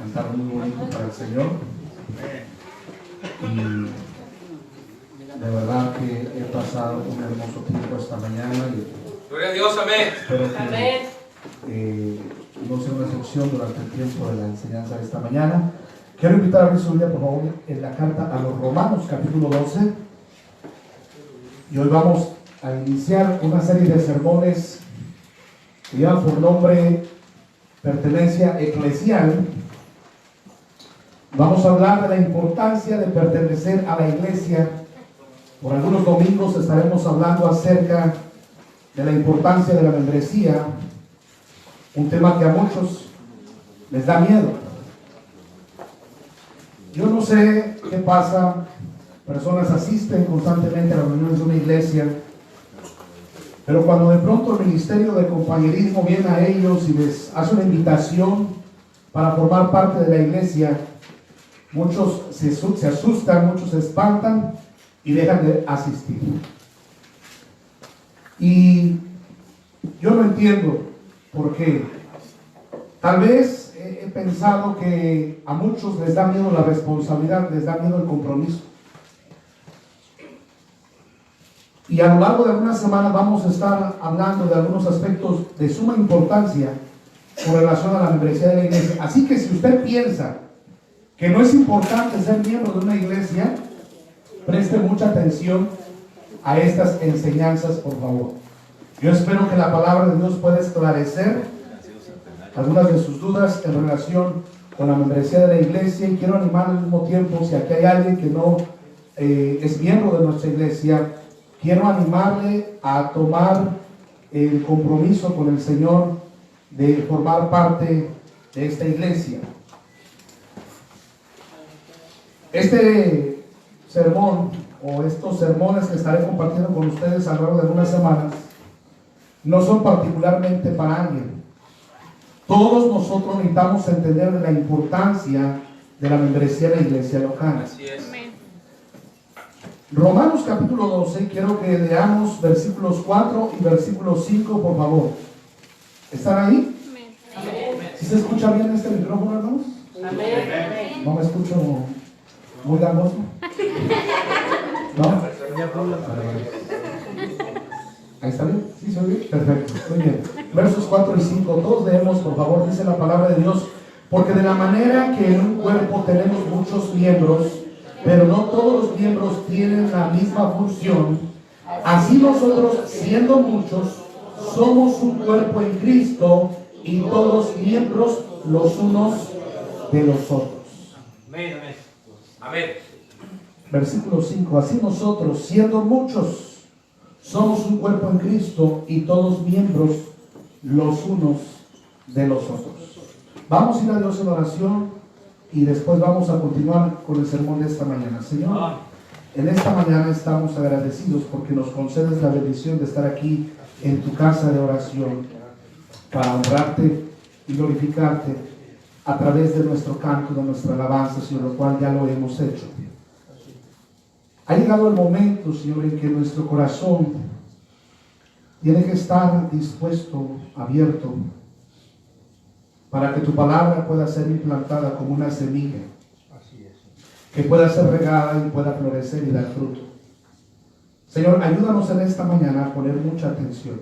Cantaron muy bonito para el Señor. Y de verdad que he pasado un hermoso tiempo esta mañana. Y gloria a Dios, amén. espero que no sea una excepción durante el tiempo de la enseñanza de esta mañana. Quiero invitar a abrir su Biblia, por favor, en la carta a los Romanos, capítulo 12. Y hoy vamos a iniciar una serie de sermones que llevan por nombre Pertenencia Eclesial. Vamos a hablar de la importancia de pertenecer a la iglesia. Por algunos domingos estaremos hablando acerca de la importancia de la membresía, un tema que a muchos les da miedo. Yo no sé qué pasa, personas asisten constantemente a las reuniones de una iglesia, pero cuando de pronto el ministerio de compañerismo viene a ellos y les hace una invitación para formar parte de la iglesia, muchos se asustan, muchos se espantan y dejan de asistir. Y yo no entiendo por qué. Tal vez he pensado que a muchos les da miedo la responsabilidad, les da miedo el compromiso. Y a lo largo de algunas semanas vamos a estar hablando de algunos aspectos de suma importancia con relación a la membresía de la iglesia. Así que si usted piensa que no es importante ser miembro de una iglesia, preste mucha atención a estas enseñanzas, por favor. Yo espero que la palabra de Dios pueda esclarecer algunas de sus dudas en relación con la membresía de la iglesia, y quiero animar al mismo tiempo, si aquí hay alguien que no es miembro de nuestra iglesia, quiero animarle a tomar el compromiso con el Señor de formar parte de esta iglesia. Este sermón o estos sermones que estaré compartiendo con ustedes a lo largo de algunas semanas no son particularmente para alguien. Todos nosotros necesitamos entender la importancia de la membresía de la iglesia local. Así es. Romanos capítulo 12, quiero que leamos versículos 4 y versículos 5, por favor. ¿Están ahí? ¿Sí se escucha bien este micrófono, hermanos? Amén. ¿No me escucho muy gangoso? ¿No? ¿Ahí está bien? ¿Sí se oye? Perfecto, muy bien. Versos 4 y 5, todos leemos, por favor. Dice la palabra de Dios: porque de la manera que en un cuerpo tenemos muchos miembros, pero no todos los miembros tienen la misma función, así nosotros, siendo muchos, somos un cuerpo en Cristo, y todos miembros los unos de los otros. Amén, amén. Amén. Versículo 5, así nosotros, siendo muchos, somos un cuerpo en Cristo, y todos miembros los unos de los otros. Vamos a ir a Dios en oración y después vamos a continuar con el sermón de esta mañana. Señor, en esta mañana estamos agradecidos porque nos concedes la bendición de estar aquí en tu casa de oración para honrarte y glorificarte a través de nuestro canto, de nuestra alabanza, Señor, lo cual ya lo hemos hecho. Ha llegado el momento, Señor, en que nuestro corazón tiene que estar dispuesto, abierto, para que tu palabra pueda ser implantada como una semilla, que pueda ser regada y pueda florecer y dar fruto. Señor, ayúdanos en esta mañana a poner mucha atención.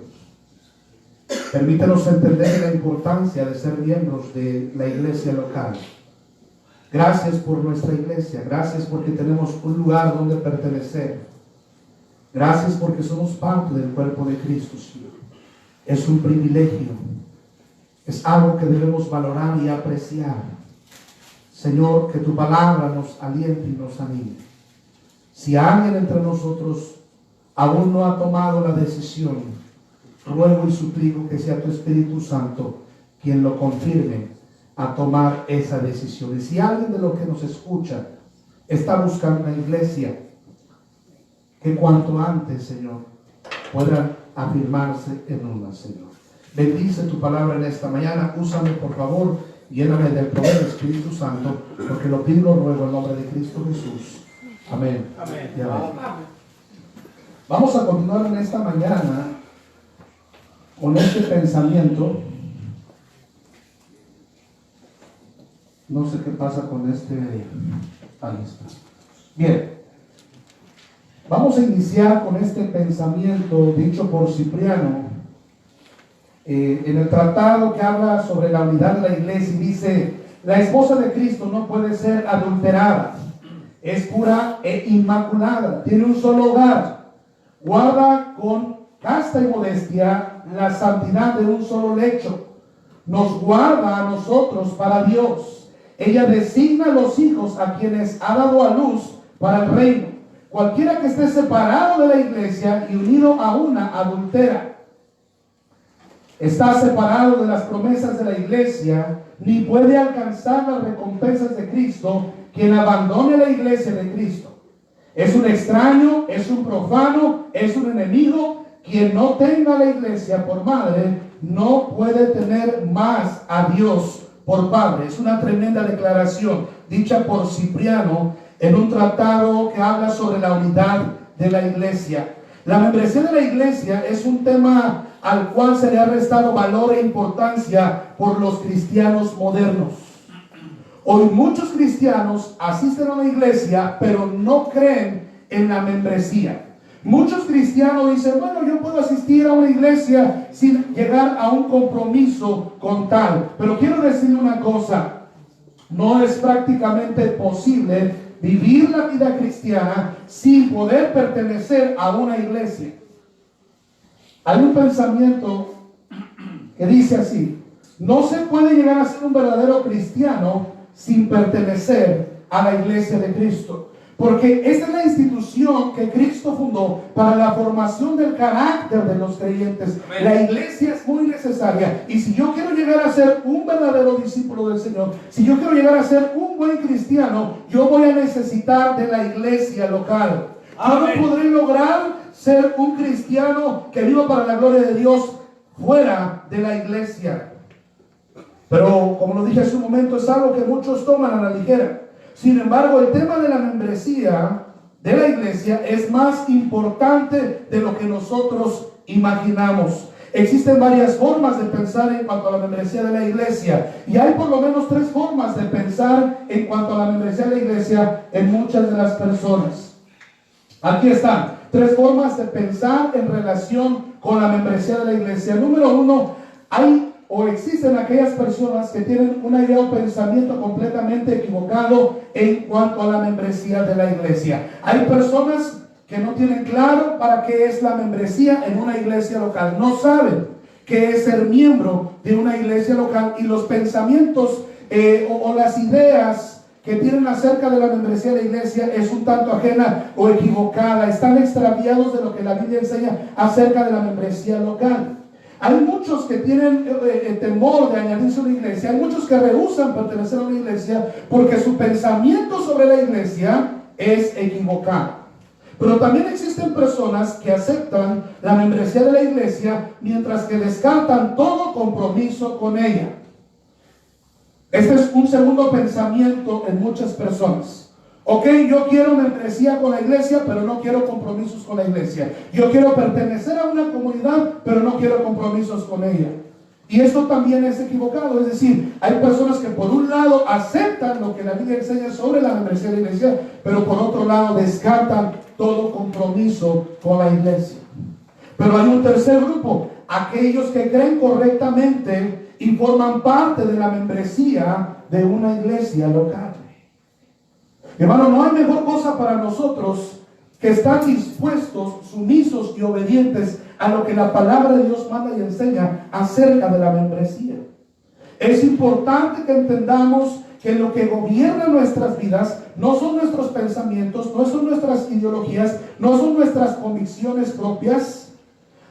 Permítenos entender la importancia de ser miembros de la iglesia local. Gracias por nuestra iglesia, gracias porque tenemos un lugar donde pertenecer. Gracias porque somos parte del cuerpo de Cristo, Señor. Es un privilegio, es algo que debemos valorar y apreciar. Señor, que tu palabra nos aliente y nos anime. Si alguien entre nosotros aún no ha tomado la decisión, ruego y suplico que sea tu Espíritu Santo quien lo confirme a tomar esa decisión. Y si alguien de los que nos escucha está buscando una iglesia, que cuanto antes, Señor, puedan afirmarse en una, Señor. Bendice tu palabra en esta mañana. Úsame, por favor, lléname del poder del Espíritu Santo, porque lo pido y lo ruego en nombre de Cristo Jesús. Amén. Amén. Y amén. Vamos a continuar en esta mañana con este pensamiento No sé qué pasa con este. Ahí está. Bien. Vamos a iniciar con este pensamiento dicho por Cipriano en el tratado que habla sobre la unidad de la iglesia y dice: la esposa de Cristo no puede ser adulterada, es pura e inmaculada, tiene un solo hogar, guarda con casta y modestia la santidad de un solo lecho, nos guarda a nosotros para Dios, ella designa a los hijos a quienes ha dado a luz para el reino. Cualquiera que esté separado de la iglesia y unido a una adultera, está separado de las promesas de la iglesia, ni puede alcanzar las recompensas de Cristo. Quien abandone la iglesia de Cristo es un extraño, es un profano, es un enemigo. Quien no tenga la iglesia por madre no puede tener más a Dios por padre. Es una tremenda declaración dicha por Cipriano en un tratado que habla sobre la unidad de la iglesia. La membresía de la iglesia es un tema al cual se le ha restado valor e importancia por los cristianos modernos. Hoy muchos cristianos asisten a la iglesia, pero no creen en la membresía. Muchos cristianos dicen: bueno, yo puedo asistir a una iglesia sin llegar a un compromiso con tal. Pero quiero decir una cosa: no es prácticamente posible vivir la vida cristiana sin poder pertenecer a una iglesia. Hay un pensamiento que dice así: no se puede llegar a ser un verdadero cristiano sin pertenecer a la iglesia de Cristo. Porque esta es la institución que Cristo fundó para la formación del carácter de los creyentes. Amén. La iglesia es muy necesaria. Y si yo quiero llegar a ser un verdadero discípulo del Señor, si yo quiero llegar a ser un buen cristiano, yo voy a necesitar de la iglesia local. Amén. Yo no podré lograr ser un cristiano que viva para la gloria de Dios fuera de la iglesia. Pero como lo dije hace un momento, es algo que muchos toman a la ligera. Sin embargo, el tema de la membresía de la iglesia es más importante de lo que nosotros imaginamos. Existen varias formas de pensar en cuanto a la membresía de la iglesia, y hay por lo menos 3 formas de pensar en cuanto a la membresía de la iglesia en muchas de las personas. Aquí están 3 formas de pensar en relación con la membresía de la iglesia. Número 1, existen aquellas personas que tienen una idea o pensamiento completamente equivocado en cuanto a la membresía de la iglesia. Hay personas que no tienen claro para qué es la membresía en una iglesia local. No saben qué es ser miembro de una iglesia local, y los pensamientos o las ideas que tienen acerca de la membresía de la iglesia es un tanto ajena o equivocada. Están extraviados de lo que la Biblia enseña acerca de la membresía local. Hay muchos que tienen temor de añadirse a una iglesia. Hay muchos que rehúsan pertenecer a una iglesia porque su pensamiento sobre la iglesia es equivocado. Pero también existen personas que aceptan la membresía de la iglesia mientras que descartan todo compromiso con ella. Este es un segundo pensamiento en muchas personas. Ok, yo quiero membresía con la iglesia, pero no quiero compromisos con la iglesia. Yo quiero pertenecer a una comunidad, pero no quiero compromisos con ella. Y esto también es equivocado. Es decir, hay personas que por un lado aceptan lo que la Biblia enseña sobre la membresía de la iglesia, pero por otro lado descartan todo compromiso con la iglesia. Pero hay un tercer grupo: aquellos que creen correctamente y forman parte de la membresía de una iglesia local. Hermano, no hay mejor cosa para nosotros que estar dispuestos, sumisos y obedientes a lo que la palabra de Dios manda y enseña acerca de la membresía. Es importante que entendamos que lo que gobierna nuestras vidas no son nuestros pensamientos, no son nuestras ideologías, no son nuestras convicciones propias,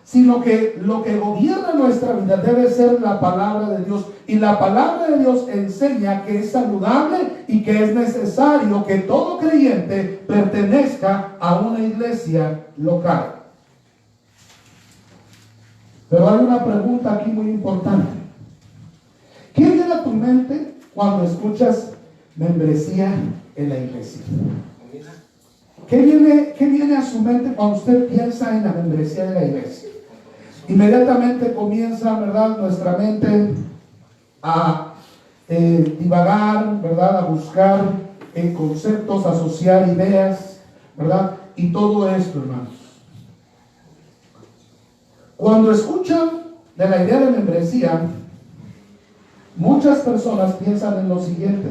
sino que lo que gobierna nuestra vida debe ser la palabra de Dios. Y la palabra de Dios enseña que es saludable y que es necesario que todo creyente pertenezca a una iglesia local. Pero hay una pregunta aquí muy importante. ¿Qué viene a tu mente cuando escuchas membresía en la iglesia? ¿Qué viene a su mente cuando usted piensa en la membresía de la iglesia? Inmediatamente comienza, ¿verdad?, nuestra mente a divagar, ¿verdad? A buscar conceptos, asociar ideas, ¿verdad? Y todo esto, hermanos. Cuando escuchan de la idea de membresía, muchas personas piensan en lo siguiente: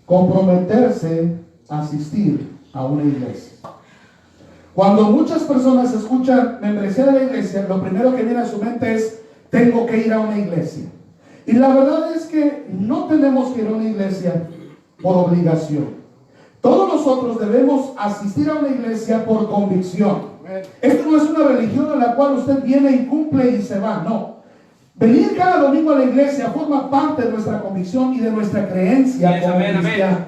comprometerse a asistir a una iglesia. Cuando muchas personas escuchan membresía de la iglesia, lo primero que viene a su mente es: tengo que ir a una iglesia. Y la verdad es que no tenemos que ir a una iglesia por obligación. Todos nosotros debemos asistir a una iglesia por convicción. Esto no es una religión en la cual usted viene y cumple y se va, no. Venir cada domingo a la iglesia forma parte de nuestra convicción y de nuestra creencia como cristianos.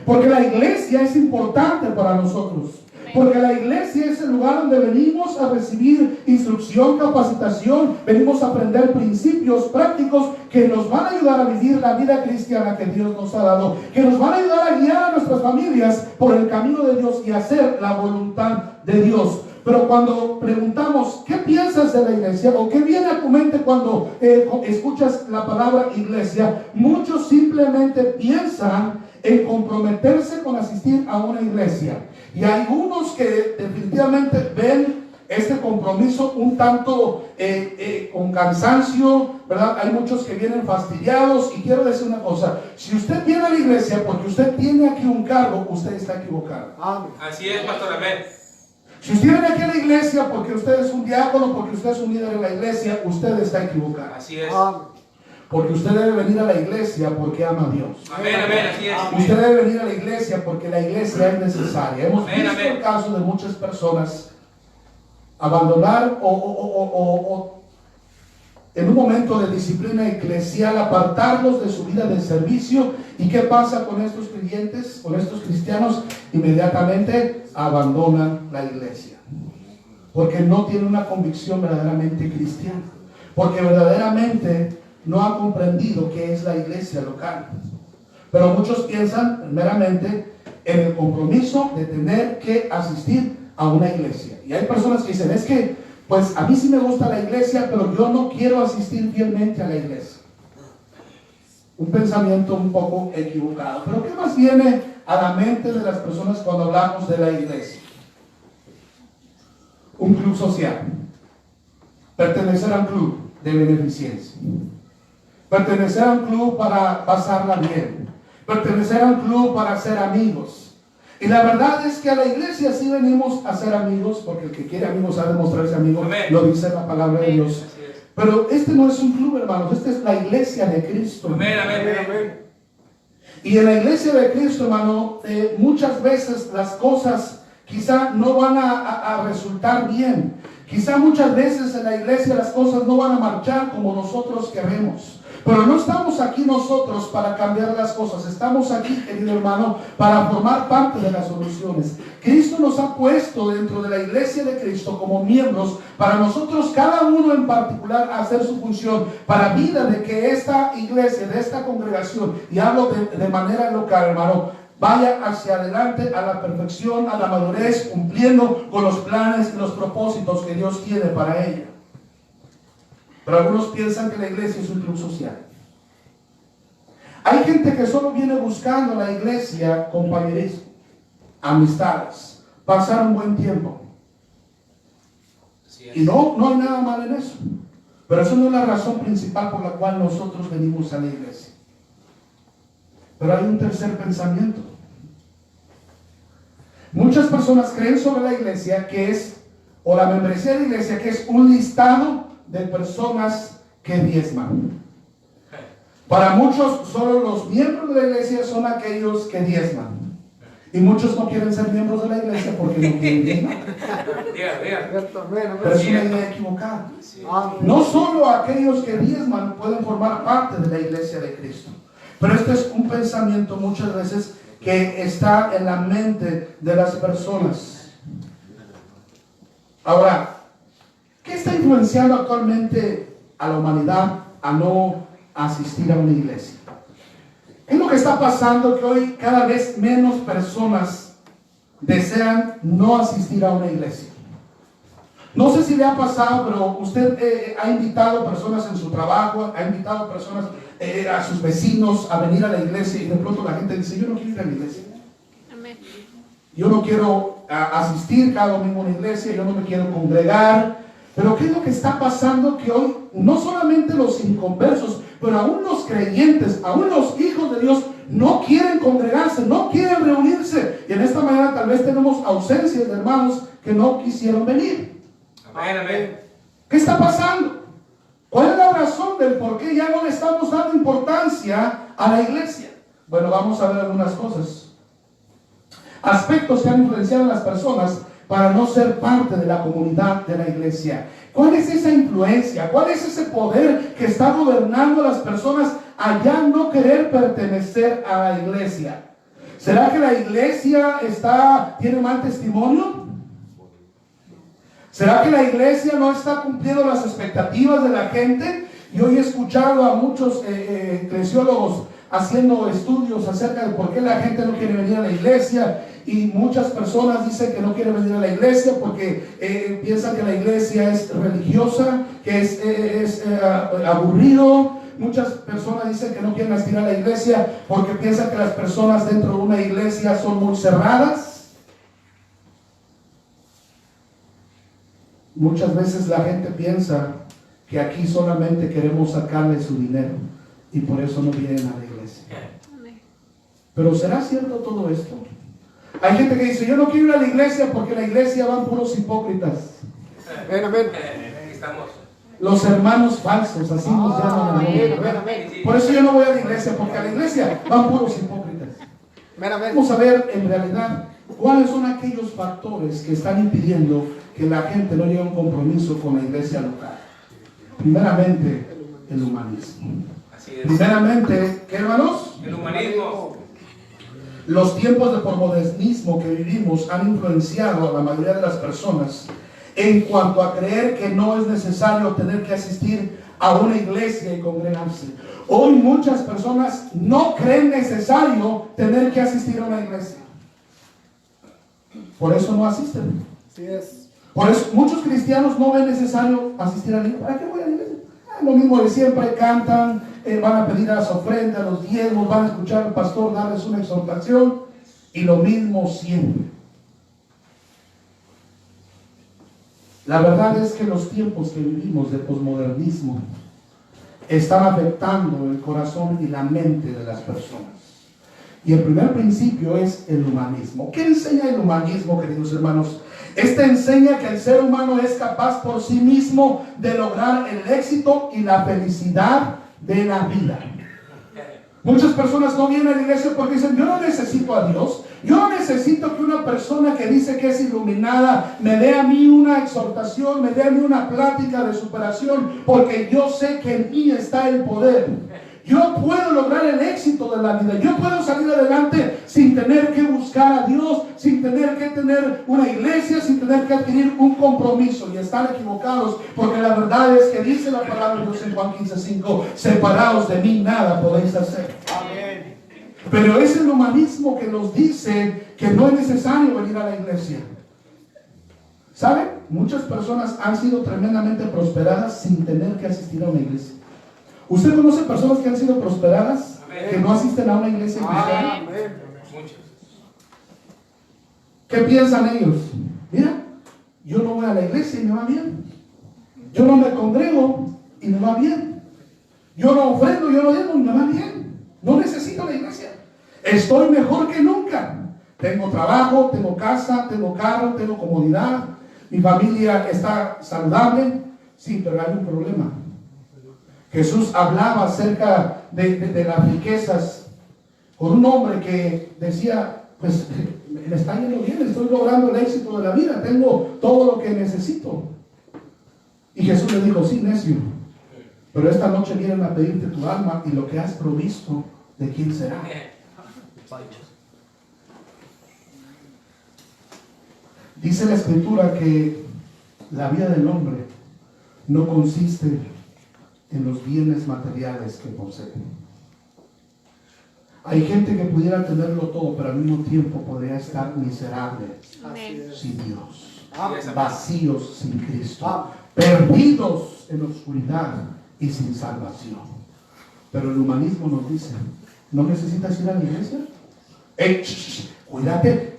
Porque la iglesia es importante para nosotros. Porque la iglesia es el lugar donde venimos a recibir instrucción, capacitación, venimos a aprender principios prácticos que nos van a ayudar a vivir la vida cristiana que Dios nos ha dado, que nos van a ayudar a guiar a nuestras familias por el camino de Dios y hacer la voluntad de Dios. Pero cuando preguntamos, ¿qué piensas de la iglesia? ¿O qué viene a tu mente cuando escuchas la palabra iglesia? Muchos simplemente piensan en comprometerse con asistir a una iglesia. Y hay unos que definitivamente ven este compromiso un tanto con cansancio, ¿verdad? Hay muchos que vienen fastidiados. Y quiero decir una cosa: si usted viene a la iglesia porque usted tiene aquí un cargo, usted está equivocado. Amén. Así es, pastor, amén. Si usted viene aquí a la iglesia porque usted es un diácono, porque usted es un líder en la iglesia, usted está equivocado. Así es. Porque usted debe venir a la iglesia porque ama a Dios. Amén, amén, así es. Usted debe venir a la iglesia porque la iglesia es necesaria. Hemos visto el caso de muchas personas abandonar o en un momento de disciplina eclesial apartarlos de su vida de servicio. ¿Y qué pasa con estos creyentes, con estos cristianos? Inmediatamente abandonan la iglesia. Porque no tienen una convicción verdaderamente cristiana. Porque verdaderamente no ha comprendido qué es la iglesia local. Pero muchos piensan meramente en el compromiso de tener que asistir a una iglesia. Y hay personas que dicen: es que, pues a mí sí me gusta la iglesia, pero yo no quiero asistir fielmente a la iglesia. Un pensamiento un poco equivocado. Pero ¿qué más viene a la mente de las personas cuando hablamos de la iglesia? Un club social. Pertenecer a un club de beneficencia. Pertenecer a un club para pasarla bien. Pertenecer a un club para ser amigos. Y la verdad es que a la iglesia sí venimos a ser amigos, porque el que quiere amigos ha de mostrarse amigo. Amén. Lo dice la palabra de Dios. Pero este no es un club, hermanos. Esta es la iglesia de Cristo. Amén, amén, amén. Y en la iglesia de Cristo, hermano, muchas veces las cosas quizá no van a resultar bien. Quizá muchas veces en la iglesia las cosas no van a marchar como nosotros queremos. Pero no estamos aquí nosotros para cambiar las cosas. Estamos aquí, querido hermano, para formar parte de las soluciones. Cristo nos ha puesto dentro de la iglesia de Cristo como miembros para nosotros, cada uno en particular, hacer su función para vida de que esta iglesia, de esta congregación, y hablo de manera local, hermano, vaya hacia adelante a la perfección, a la madurez, cumpliendo con los planes y los propósitos que Dios tiene para ella. Pero algunos piensan que la iglesia es un club social. Hay gente que solo viene buscando la iglesia compañerismo, amistades, pasar un buen tiempo. Y no hay nada mal en eso. Pero eso no es la razón principal por la cual nosotros venimos a la iglesia. Pero hay un tercer pensamiento. Muchas personas creen sobre la iglesia que es, o la membresía de la iglesia, que es un listado de personas que diezman. Para muchos, solo los miembros de la iglesia son aquellos que diezman. Y muchos no quieren ser miembros de la iglesia porque no quieren diezmar. Pero es una idea equivocada. No solo aquellos que diezman pueden formar parte de la iglesia de Cristo. Pero este es un pensamiento muchas veces que está en la mente de las personas. Ahora, ¿qué está influenciando actualmente a la humanidad a no asistir a una iglesia? ¿Qué es lo que está pasando? Que hoy cada vez menos personas desean no asistir a una iglesia. No sé si le ha pasado, pero usted ha invitado personas en su trabajo, ha invitado personas, a sus vecinos a venir a la iglesia, y de pronto la gente dice: yo no quiero ir a la iglesia. Yo no quiero asistir cada domingo a una iglesia, yo no me quiero congregar. Pero ¿qué es lo que está pasando? Que hoy no solamente los inconversos, pero aún los creyentes, aún los hijos de Dios no quieren congregarse, no quieren reunirse. Y en esta mañana tal vez tenemos ausencias de hermanos que no quisieron venir. Amén, amén. ¿Qué está pasando? ¿Cuál es la razón del por qué ya no le estamos dando importancia a la iglesia? Bueno, vamos a ver algunas cosas. Aspectos que han influenciado a las personas para no ser parte de la comunidad de la iglesia. ¿Cuál es esa influencia? ¿Cuál es ese poder que está gobernando a las personas a ya no querer pertenecer a la iglesia? ¿Será que la iglesia tiene mal testimonio? ¿Será que la iglesia no está cumpliendo las expectativas de la gente? Y hoy he escuchado a muchos eclesiólogos haciendo estudios acerca de por qué la gente no quiere venir a la iglesia, y muchas personas dicen que no quieren venir a la iglesia porque piensan que la iglesia es religiosa, que es aburrido. Muchas personas dicen que no quieren asistir a la iglesia porque piensan que las personas dentro de una iglesia son muy cerradas. Muchas veces la gente piensa que aquí solamente queremos sacarle su dinero y por eso no vienen a la iglesia. Pero ¿será cierto todo esto? Hay gente que dice: yo no quiero ir a la iglesia porque en la iglesia van puros hipócritas. Amén, amén. Aquí estamos. Los hermanos falsos, así nos llaman. Por eso yo no voy a la iglesia, porque a la iglesia van puros hipócritas. Vamos a ver en realidad cuáles son aquellos factores que están impidiendo que la gente no llegue a un compromiso con la iglesia local. Primeramente, el humanismo. Así es. Primeramente, ¿qué, hermanos? El humanismo. Los tiempos de posmodernismo que vivimos han influenciado a la mayoría de las personas en cuanto a creer que no es necesario tener que asistir a una iglesia y congregarse. Hoy muchas personas no creen necesario tener que asistir a una iglesia. Por eso no asisten. Así es. Por eso muchos cristianos no ven necesario asistir a la iglesia. ¿Para qué voy a la iglesia? Lo mismo de siempre, cantan, van a pedir a las ofrendas, los diezmos, van a escuchar al pastor darles una exhortación, y lo mismo siempre. La verdad es que los tiempos que vivimos de posmodernismo están afectando el corazón y la mente de las personas. Y el primer principio es el humanismo. ¿Qué enseña el humanismo, queridos hermanos? Este enseña que el ser humano es capaz por sí mismo de lograr el éxito y la felicidad de la vida. Muchas personas no vienen a la iglesia porque dicen: yo no necesito a Dios, yo no necesito que una persona que dice que es iluminada me dé a mí una exhortación, me dé a mí una plática de superación, porque yo sé que en mí está el poder. Yo puedo lograr el éxito de la vida. Yo puedo salir adelante sin tener que buscar a Dios, sin tener que tener una iglesia, sin tener que adquirir un compromiso. Y están equivocados, porque la verdad es que dice la palabra de Dios en Juan 15:5: separados de mí nada podéis hacer. Amén. Pero es el humanismo que nos dice que no es necesario venir a la iglesia. ¿Saben? Muchas personas han sido tremendamente prosperadas sin tener que asistir a una iglesia. ¿Usted conoce personas que han sido prosperadas, que no asisten a una iglesia cristiana? Amén. Muchos. ¿Qué piensan ellos? Mira, yo no voy a la iglesia y me va bien. Yo no me congrego y me va bien. Yo no ofrendo, yo no diezmo y me va bien. No necesito la iglesia. Estoy mejor que nunca. Tengo trabajo, tengo casa, tengo carro, tengo comodidad. Mi familia está saludable. Sí, pero hay un problema. Jesús hablaba acerca de las riquezas con un hombre que decía: pues me está yendo bien, estoy logrando el éxito de la vida, tengo todo lo que necesito. Y Jesús le dijo: sí, necio, pero esta noche vienen a pedirte tu alma, y lo que has provisto, ¿de quién será? Dice la Escritura que la vida del hombre no consiste en los bienes materiales que posee. Hay gente que pudiera tenerlo todo, pero al mismo tiempo podría estar miserable Así es. sin Dios. vacíos sin Cristo, perdidos en oscuridad y sin salvación. Pero el humanismo nos dice, ¿no necesitas ir a la iglesia? Cuídate,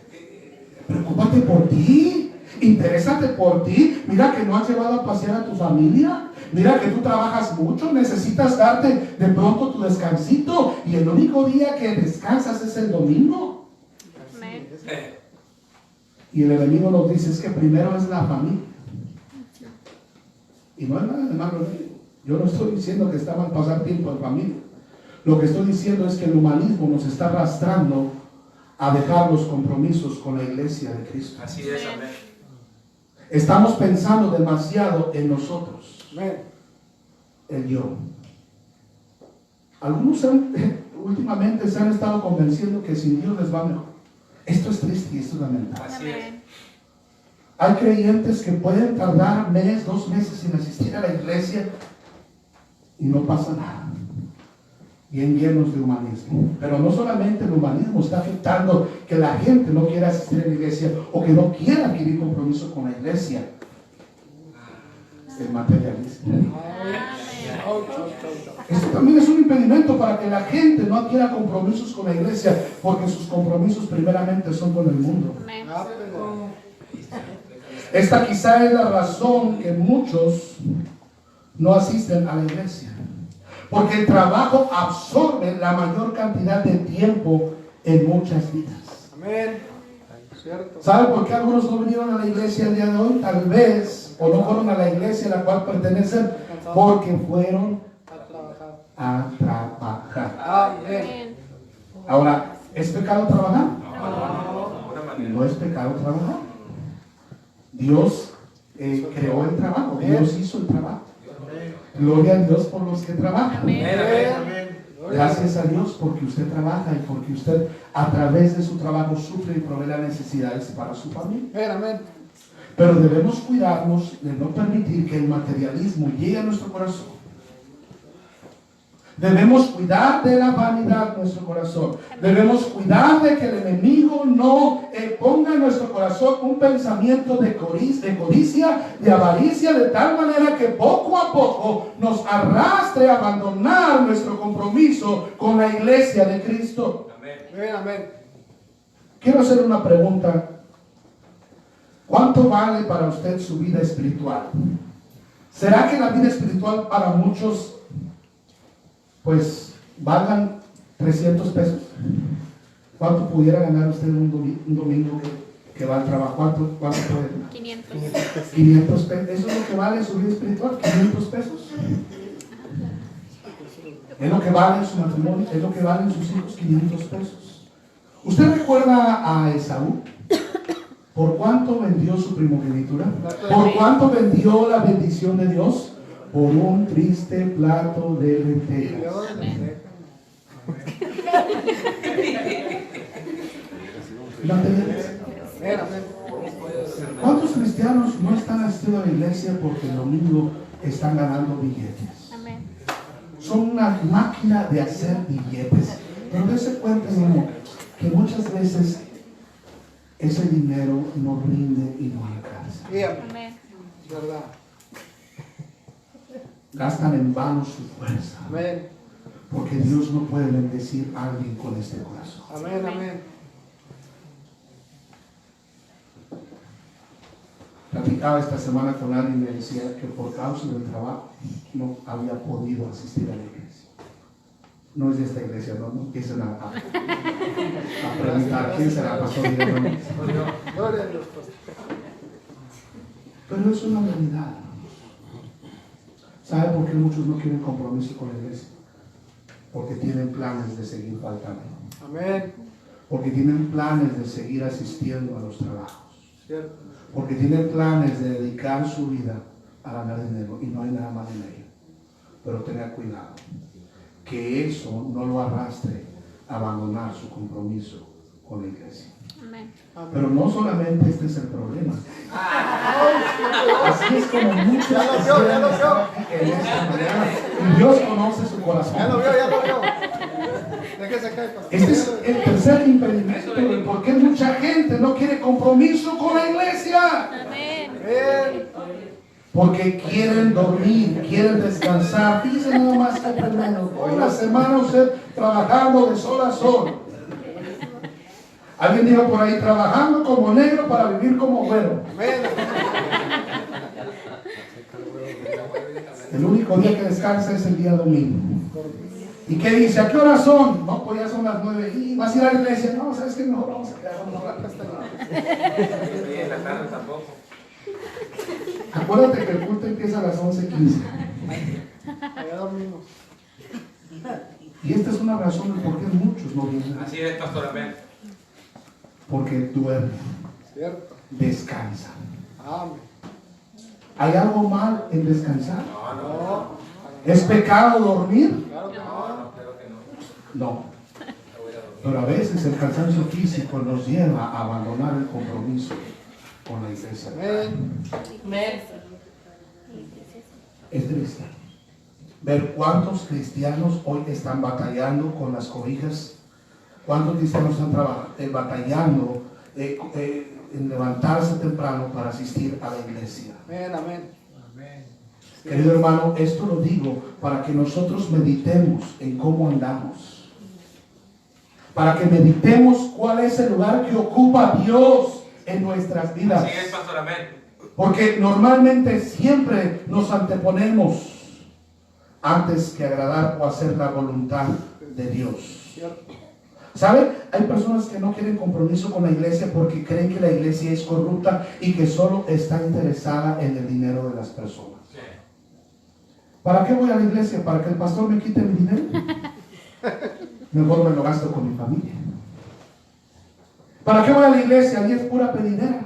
preocúpate por ti, interésate por ti. Mira que no has llevado a pasear a tu familia. Mira que tú trabajas mucho, necesitas darte de pronto tu descansito y el único día que descansas es el domingo. Y el enemigo nos dice es que primero es la familia. Y no es nada de malo. Yo no estoy diciendo que está mal pasar tiempo en familia. Lo que estoy diciendo es que el humanismo nos está arrastrando a dejar los compromisos con la iglesia de Cristo. Así es, amén. Estamos pensando demasiado en nosotros. El yo. Algunos últimamente se han estado convenciendo que sin Dios les va mejor. Esto es triste y esto es lamentable. Así es. Hay creyentes que pueden tardar mes, 2 meses sin asistir a la iglesia y no pasa nada. Bien llenos de humanismo. Pero no solamente el humanismo está afectando que la gente no quiera asistir a la iglesia o que no quiera adquirir compromiso con la iglesia. El materialismo. Esto también es un impedimento para que la gente no adquiera compromisos con la iglesia, porque sus compromisos primeramente son con el mundo. Esta quizá es la razón que muchos no asisten a la iglesia, porque el trabajo absorbe la mayor cantidad de tiempo en muchas vidas. ¿Sabe por qué algunos no vinieron a la iglesia el día de hoy? Tal vez, o no fueron a la iglesia a la cual pertenecen, porque fueron a trabajar. Ahora, ¿es pecado trabajar? No es pecado trabajar. Dios creó el trabajo, Dios hizo el trabajo. Gloria a Dios por los que trabajan. Gracias a Dios porque usted trabaja y porque usted a través de su trabajo sufre y provee las necesidades para su familia. Pero debemos cuidarnos de no permitir que el materialismo llegue a nuestro corazón. Debemos cuidar de la vanidad de nuestro corazón. Debemos cuidar de que el enemigo no ponga en nuestro corazón un pensamiento de codicia, de avaricia, de tal manera que poco a poco nos arrastre a abandonar nuestro compromiso con la iglesia de Cristo. Amén. Quiero hacer una pregunta. ¿Cuánto vale para usted su vida espiritual? ¿Será que la vida espiritual para muchos pues valgan 300 pesos? ¿Cuánto pudiera ganar usted un domingo que va al trabajo? ¿Cuánto puede ganar? 500. 500 pesos. ¿Eso es lo que vale su vida espiritual? 500 pesos. Es lo que vale su matrimonio, es lo que valen sus hijos, 500 pesos. ¿Usted recuerda a Esaú? ¿Por cuánto vendió su primogenitura? ¿Por cuánto vendió la bendición de Dios? Por un triste plato de lentejas. ¿Cuántos cristianos no están asistiendo a la iglesia porque el domingo están ganando billetes? Son una máquina de hacer billetes. Pero dése cuenta, hermano, que muchas veces ese dinero no rinde y no alcanza. ¿Verdad? Gastan en vano su fuerza. Amén. Porque Dios no puede bendecir a alguien con este corazón. Amén, amén. Platicaba esta semana con alguien y me decía que por causa del trabajo no había podido asistir a la iglesia. No es de esta iglesia, no empiecen a preguntar quién será pastor. Gloria a Dios. Pero es una realidad. ¿Sabe por qué muchos no quieren compromiso con la iglesia? Porque tienen planes de seguir faltando. Amén. Porque tienen planes de seguir asistiendo a los trabajos. Cierto. Porque tienen planes de dedicar su vida a ganar dinero. Y no hay nada más en ello. Pero tenga cuidado. Que eso no lo arrastre a abandonar su compromiso con la iglesia. Amén. Pero no solamente este es el problema. Así es como muchos cristianos están aquí en esta mañana, y Dios conoce su corazón. Ya lo vio. Déjese caer, pastor. Este es el tercer impedimento de por qué mucha gente gente no quiere compromiso con la iglesia. Amén. Amén. Porque quieren dormir, quieren descansar. Fíjense nada más que tremendo. Toda la semana usted trabajando de sol a sol. Alguien dijo por ahí, trabajando como negro para vivir como güero. Amén. El único día que descansa es el día domingo. ¿Y qué dice? ¿A qué horas son? No, pues ya son las 9. ¿Y vas a ir a la iglesia? No, ¿sabes qué? Mejor vamos a quedar un rato hasta allá. Y en la tarde tampoco. Acuérdate que el culto empieza a las 11:15. Allá dormimos. Y esta es una razón de por qué muchos no vienen. Así es, pastor, amén. Porque duermen, Cierto. descansan. Amén. ¿Hay algo mal en descansar? No. ¿Es pecado dormir? Claro que no. No, creo que no. No. Pero a veces el cansancio físico nos lleva a abandonar el compromiso con la iglesia. Amén. Es triste ver cuántos cristianos hoy están batallando con las cobijas, cuántos cristianos están batallando en levantarse temprano para asistir a la iglesia. Amén. Amén. Querido hermano, esto lo digo para que nosotros meditemos en cómo andamos, para que meditemos cuál es el lugar que ocupa Dios en nuestras vidas. Así es, pastor, amén. Porque normalmente siempre nos anteponemos antes que agradar o hacer la voluntad de Dios. Cierto. ¿Sabe? Hay personas que no quieren compromiso con la iglesia porque creen que la iglesia es corrupta y que solo está interesada en el dinero de las personas. Sí. ¿Para qué voy a la iglesia? ¿Para que el pastor me quite mi dinero? Mejor me lo gasto con mi familia. ¿Para qué voy a la iglesia? Allí es pura pedidera.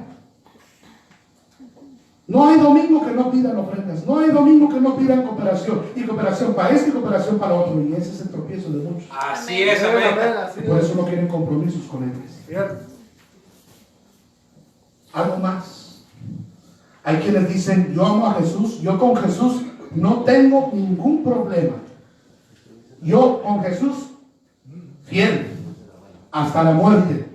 No hay domingo que no pidan ofrendas. No hay domingo que no pidan cooperación. Y cooperación para este y cooperación para otro. Y ese es el tropiezo de muchos. Así es, amén. Así Por es. eso no quieren compromisos con la iglesia. Cierto. Algo más. Hay quienes dicen, yo amo a Jesús. Yo con Jesús no tengo ningún problema. Yo con Jesús fiel hasta la muerte.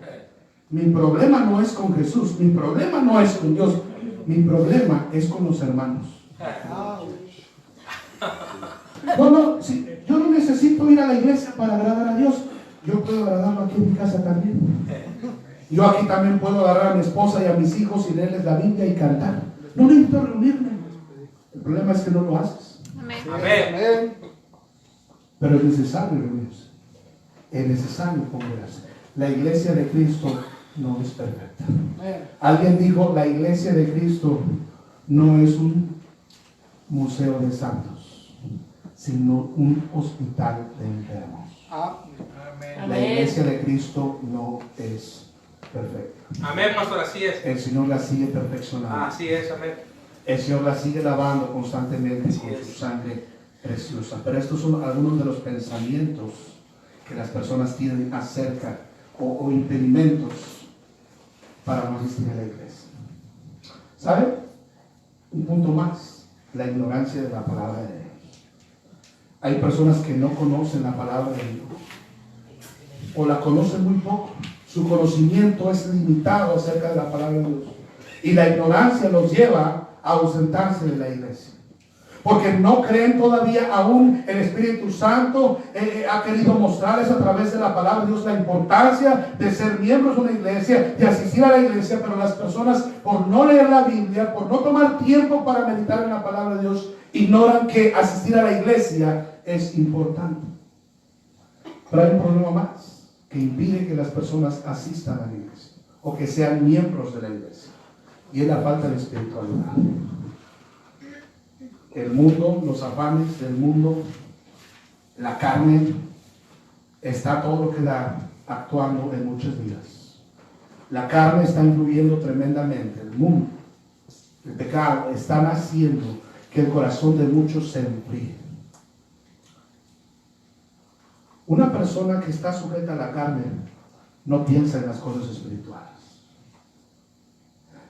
Mi problema no es con Jesús. Mi problema no es con Dios. Mi problema es con los hermanos. No, sí, yo no necesito ir a la iglesia para agradar a Dios. Yo puedo agradarlo aquí en mi casa también. Yo aquí también puedo agarrar a mi esposa y a mis hijos y leerles la Biblia y cantar. No necesito reunirme. El problema es que no lo haces. Amén. Amén. Pero es necesario reunirse. Es necesario congregarse. La iglesia de Cristo no es perfecta. Alguien dijo, la iglesia de Cristo no es un museo de santos, sino un hospital de enfermos. Amén. La iglesia de Cristo no es perfecta. Amén, pastor, así es. El Señor la sigue perfeccionando. Así es, amén. El Señor la sigue lavando constantemente Así con es. su sangre preciosa. Pero estos son algunos de los pensamientos que las personas tienen acerca o impedimentos para no asistir a la iglesia. ¿Sabe? Un punto más, la ignorancia de la palabra de Dios. Hay personas que no conocen la palabra de Dios o la conocen muy poco. Su conocimiento es limitado acerca de la palabra de Dios y la ignorancia los lleva a ausentarse de la iglesia. Porque no creen todavía aún el Espíritu Santo ha querido mostrarles a través de la palabra de Dios la importancia de ser miembros de una iglesia, de asistir a la iglesia, pero las personas por no leer la Biblia, por no tomar tiempo para meditar en la palabra de Dios, ignoran que asistir a la iglesia es importante. Pero hay un problema más que impide que las personas asistan a la iglesia o que sean miembros de la iglesia, y es la falta de espiritualidad. El mundo, los afanes del mundo, la carne, está todo lo que da actuando en muchas vidas. La carne está influyendo tremendamente. El mundo, el pecado, están haciendo que el corazón de muchos se enfríe. Una persona que está sujeta a la carne no piensa en las cosas espirituales.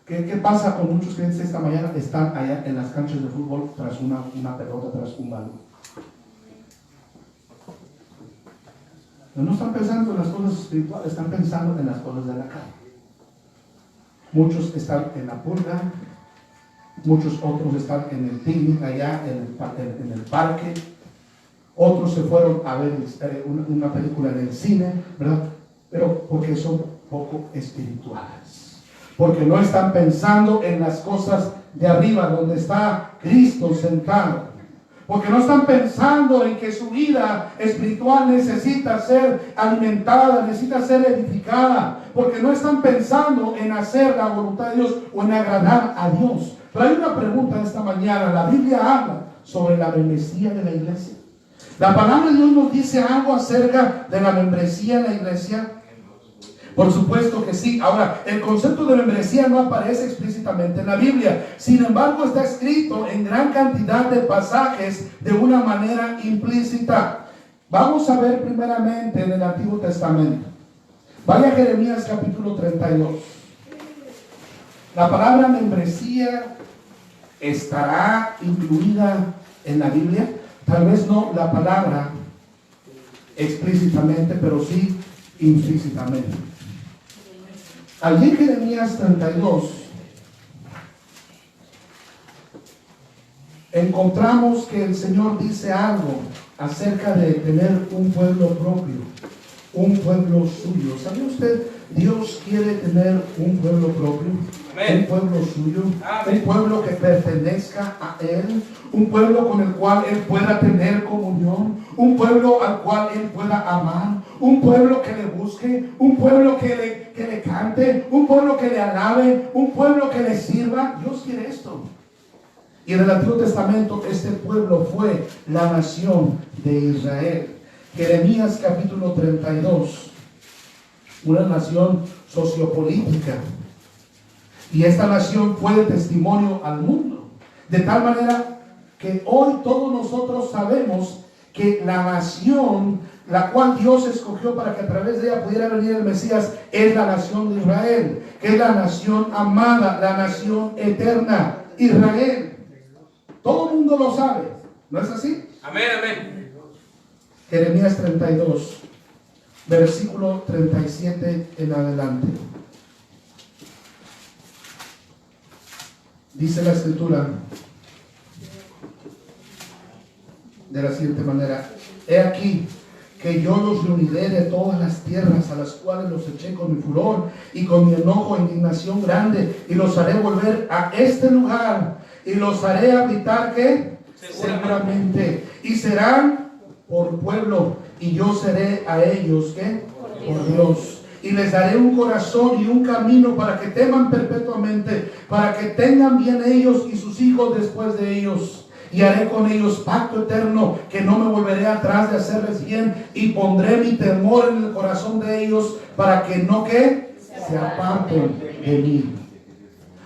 ¿Qué pasa con muchos clientes esta mañana? Están allá en las canchas de fútbol tras una pelota, tras un balón. No están pensando en las cosas espirituales, están pensando en las cosas de la carne. muchos están en la pulga, muchos otros están en el picnic allá en el parque, otros se fueron a ver una película en el cine, ¿verdad? Pero porque son poco espirituales, porque no están pensando en las cosas de arriba, donde está Cristo sentado, porque no están pensando en que su vida espiritual necesita ser alimentada, necesita ser edificada, porque no están pensando en hacer la voluntad de Dios o en agradar a Dios. Pero hay una pregunta esta mañana. La Biblia habla sobre la membresía de la iglesia. La palabra de Dios nos dice algo acerca de la membresía en la iglesia. Por supuesto que sí. Ahora, el concepto de membresía no aparece explícitamente en la Biblia. Sin embargo, está escrito en gran cantidad de pasajes de una manera implícita. Vamos a ver primeramente en el Antiguo Testamento. Vaya a Jeremías capítulo 32. La palabra membresía estará incluida en la Biblia. Tal vez no la palabra explícitamente, pero sí implícitamente. Allí en Jeremías 32 encontramos que el Señor dice algo acerca de tener un pueblo propio, un pueblo suyo. ¿Sabe usted? Dios quiere tener un pueblo propio. Amén. Un pueblo suyo. Amén. Un pueblo que pertenezca a Él, un pueblo con el cual Él pueda tener comunión, un pueblo al cual Él pueda amar, un pueblo que le busque, un pueblo que le cante, un pueblo que le alabe, un pueblo que le sirva. Dios quiere esto. Y en el Antiguo Testamento este pueblo fue la nación de Israel. Jeremías capítulo 32, una nación sociopolítica. Y esta nación fue de testimonio al mundo. De tal manera que hoy todos nosotros sabemos que la nación, la cual Dios escogió para que a través de ella pudiera venir el Mesías, es la nación de Israel, que es la nación amada, la nación eterna, Israel. Todo el mundo lo sabe, ¿no es así? Amén, amén. Jeremías 32, versículo 37 en adelante. Dice la escritura de la siguiente manera: he aquí que yo los reuniré de todas las tierras a las cuales los eché con mi furor y con mi enojo e indignación grande, y los haré volver a este lugar y los haré habitar ¿qué? Seguramente, y serán por pueblo, y yo seré a ellos ¿qué? Por Dios. Y les daré un corazón y un camino para que teman perpetuamente, para que tengan bien ellos y sus hijos después de ellos. Y haré con ellos pacto eterno, que no me volveré atrás de hacerles bien, y pondré mi temor en el corazón de ellos, para que no ¿qué? Se aparten de mí.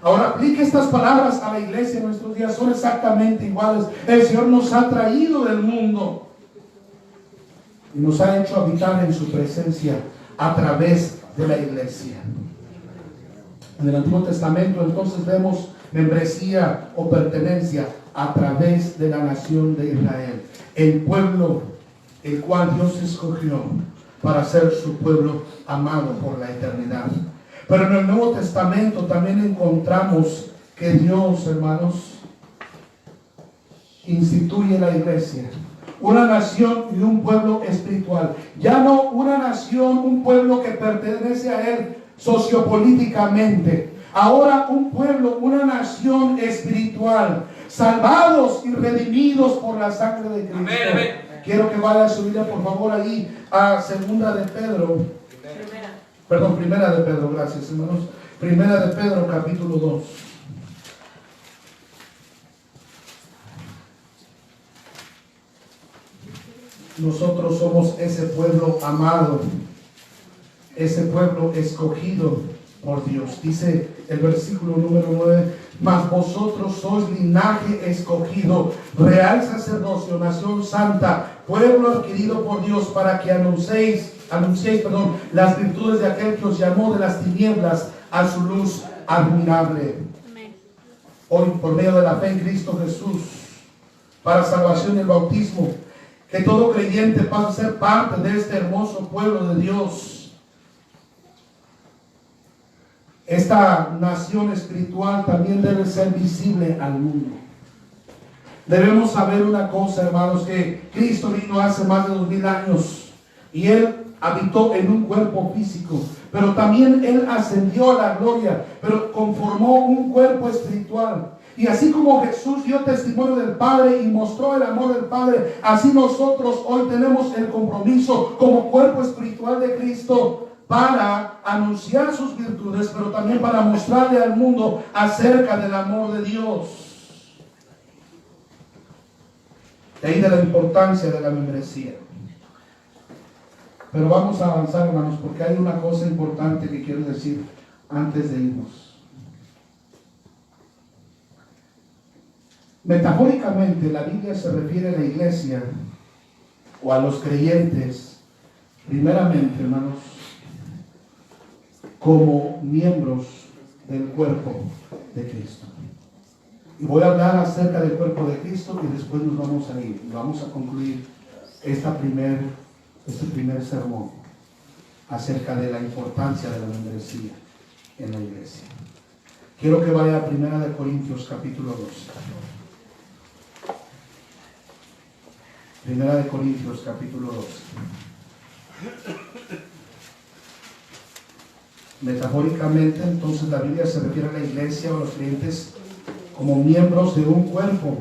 Ahora aplique estas palabras a la iglesia en nuestros días, son exactamente iguales. El Señor nos ha traído del mundo y nos ha hecho habitar en su presencia a través de la iglesia. En el Antiguo Testamento entonces vemos membresía o pertenencia a través de la nación de Israel, el pueblo el cual Dios escogió para ser su pueblo amado por la eternidad. Pero en el Nuevo Testamento también encontramos que Dios, hermanos, instituye la iglesia, una nación y un pueblo espiritual. Ya no una nación, un pueblo que pertenece a Él sociopolíticamente. Ahora un pueblo, una nación espiritual, salvados y redimidos por la sangre de Cristo. Amén, amén. Quiero que vaya a su Biblia, por favor, ahí a Segunda de Pedro. Primera de Pedro, gracias, hermanos. Primera de Pedro, capítulo 2. Nosotros somos ese pueblo amado, ese pueblo escogido por Dios. Dice el versículo número 9: mas vosotros sois linaje escogido, real sacerdocio, nación santa, pueblo adquirido por Dios, para que anunciéis las virtudes de aquel que os llamó de las tinieblas a su luz admirable. Amén. Hoy, por medio de la fe en Cristo Jesús, para salvación y el bautismo, que todo creyente pase a ser parte de este hermoso pueblo de Dios. esta nación espiritual también debe ser visible al mundo. Debemos saber una cosa, hermanos, que Cristo vino hace más de 2000 años y Él habitó en un cuerpo físico, pero también Él ascendió a la gloria, pero conformó un cuerpo espiritual. Y así como Jesús dio testimonio del Padre y mostró el amor del Padre, así nosotros hoy tenemos el compromiso como cuerpo espiritual de Cristo para anunciar sus virtudes, pero también para mostrarle al mundo acerca del amor de Dios. De ahí de la importancia de la membresía. Pero vamos a avanzar, hermanos, porque hay una cosa importante que quiero decir antes de irnos. Metafóricamente, la Biblia se refiere a la iglesia o a los creyentes, primeramente, hermanos, como miembros del cuerpo de Cristo. Y voy a hablar acerca del cuerpo de Cristo y después nos vamos a ir. Y vamos a concluir este primer sermón acerca de la importancia de la membresía en la iglesia. Quiero que vaya a 1 Corintios capítulo 12. 1 Corintios capítulo 12. Metafóricamente, entonces, la Biblia se refiere a la iglesia o a los creyentes como miembros de un cuerpo.